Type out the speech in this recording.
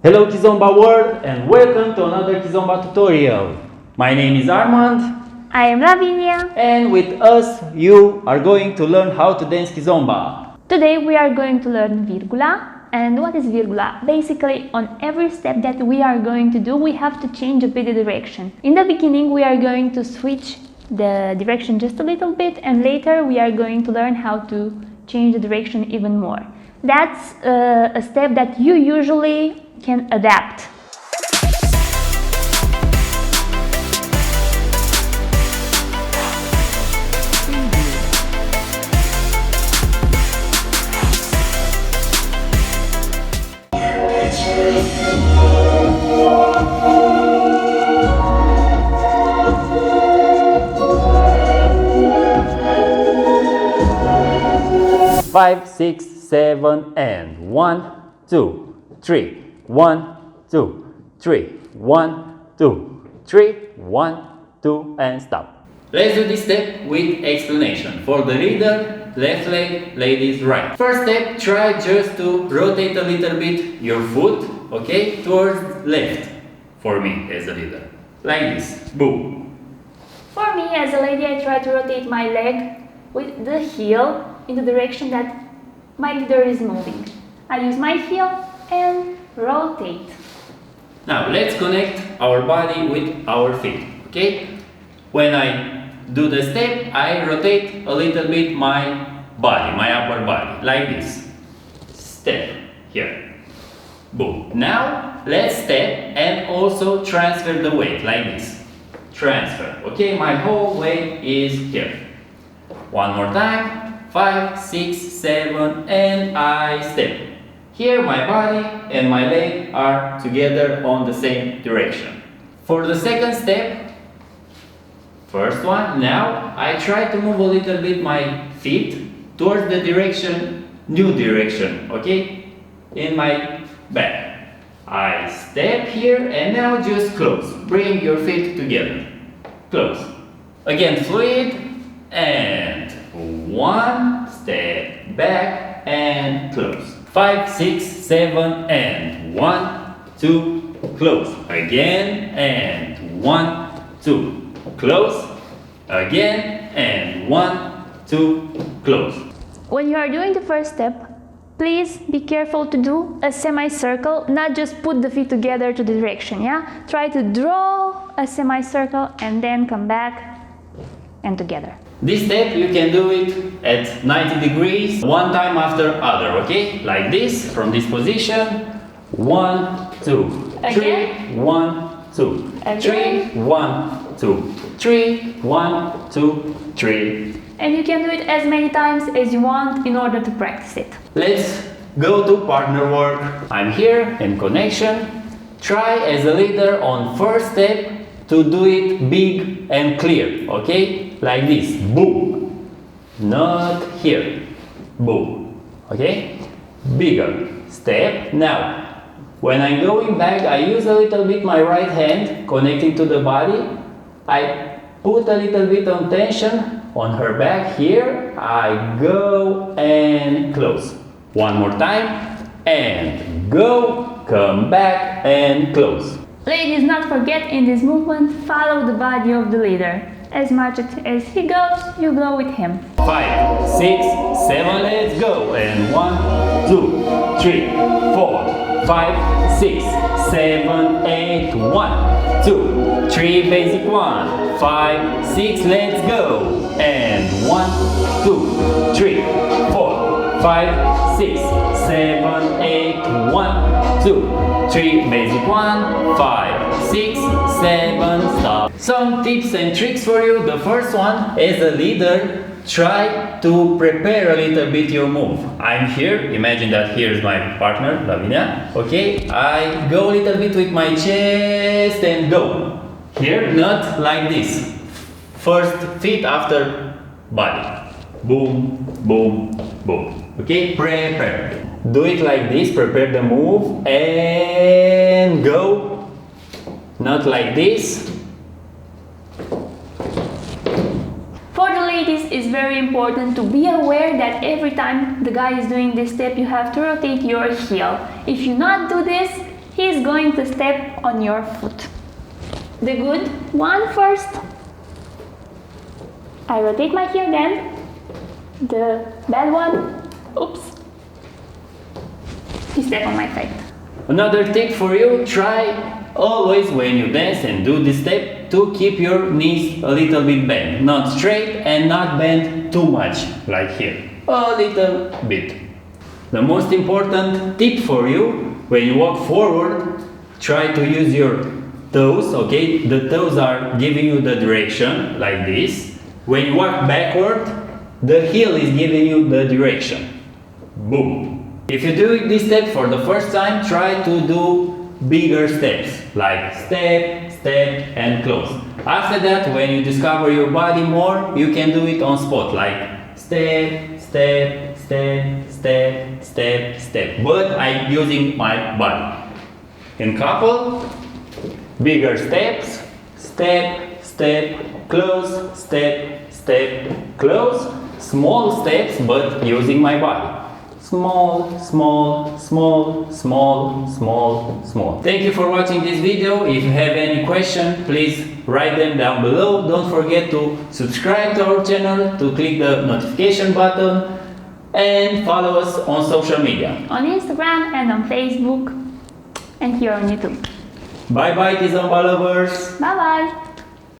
Hello Kizomba World and welcome to another Kizomba tutorial. My name is Armand. I am Lavinia. And with us you are going to learn how to dance Kizomba. Today we are going to learn Virgula. And what is Virgula? Basically, on every step that we are going to do, we have to change a bit the direction. In the beginning we are going to switch the direction just a little bit, and later we are going to learn how to change the direction even more. That's a step that you usually can adapt. Five, 6, 7, and 1, 2, 3. 1, 2, 3. 1, 2, 3. 1, 2, and stop. Let's do this step with explanation. For the leader, left leg, ladies right. First step, try just to rotate a little bit your foot, okay, towards left. For me as a leader, like this. Boom. For me as a lady, I try to rotate my leg with the heel in the direction that my leader is moving. I use my heel and rotate. Now let's connect our body with our feet, okay? When I do the step, I rotate a little bit my body, my upper body, like this. Step, here. Boom. Now let's step and also transfer the weight, like this. Transfer, okay? My whole weight is here. One more time. 5, 6, 7, and I step. Here my body and my leg are together on the same direction. For the second step, first one, now I try to move a little bit my feet towards the direction, new direction, okay? In my back. I step here and now just close. Bring your feet together. Close. Again, fluid and 1, step back and close. 5, 6, 7, and 1, 2, close. Again, and 1, 2, close. Again, and 1, 2, close. When you are doing the first step, please be careful to do a semicircle, not just put the feet together to the direction, yeah? Try to draw a semicircle and then come back and together. This step you can do it at 90 degrees, one time after other, okay? Like this, from this position. 1, 2, 3, 1, 2, 3, 1, 2, 3, 1, 2, 3. And you can do it as many times as you want in order to practice it. Let's go to partner work. I'm here in connection. Try as a leader on first step to do it big and clear, okay? Like this, boom. Not here, boom, okay? Bigger step. Now, when I'm going back, I use a little bit my right hand connecting to the body. I put a little bit of tension on her back here. I go and close. One more time, and go, come back and close. Ladies, not forget in this movement, follow the body of the leader. As much as he goes, you go with him. 5, 6, 7, let's go. And 1, 2, 3, 4, 5, 6, 7, 8, 1, 2, 3, basic 1, 5, 6, let's go. And 1, 2, 3, 4, 5, 6, 7, 8, 1, 2, 3, basic 1, 5, 6, 7, stop. Some tips and tricks for you. The first one, as a leader, try to prepare a little bit your move. I'm here, imagine that here's my partner, Lavinia, okay? I go a little bit with my chest and go. Here, not like this. First feet after body. Boom, boom, boom. Okay, prepare. Do it like this, prepare the move and go. Not like this. For the ladies, it's very important to be aware that every time the guy is doing this step, you have to rotate your heel. If you not do this, He's going to step on your foot. The good one first. I rotate my heel then. The bad one. Oops. He step on my feet. Another tip for you, try always when you dance and do this step to keep your knees a little bit bent. Not straight and not bent too much, like here. A little bit. The most important tip for you, when you walk forward, try to use your toes, okay? The toes are giving you the direction, like this. When you walk backward, the heel is giving you the direction. Boom. If you do this step for the first time, try to do bigger steps, like step, step, and close. After that, when you discover your body more, you can do it on spot, like step, step, step, step, step, step. But I'm using my body. In couple, bigger steps, step, step, close, step, step, close. Small steps, but using my body. Small, small, small, small, small, small. Thank you for watching this video. If you have any question, please write them down below. Don't forget to subscribe to our channel, to click the notification button, and follow us on social media. On Instagram and on Facebook, and here on YouTube. Bye bye, Kizomba lovers. Bye bye.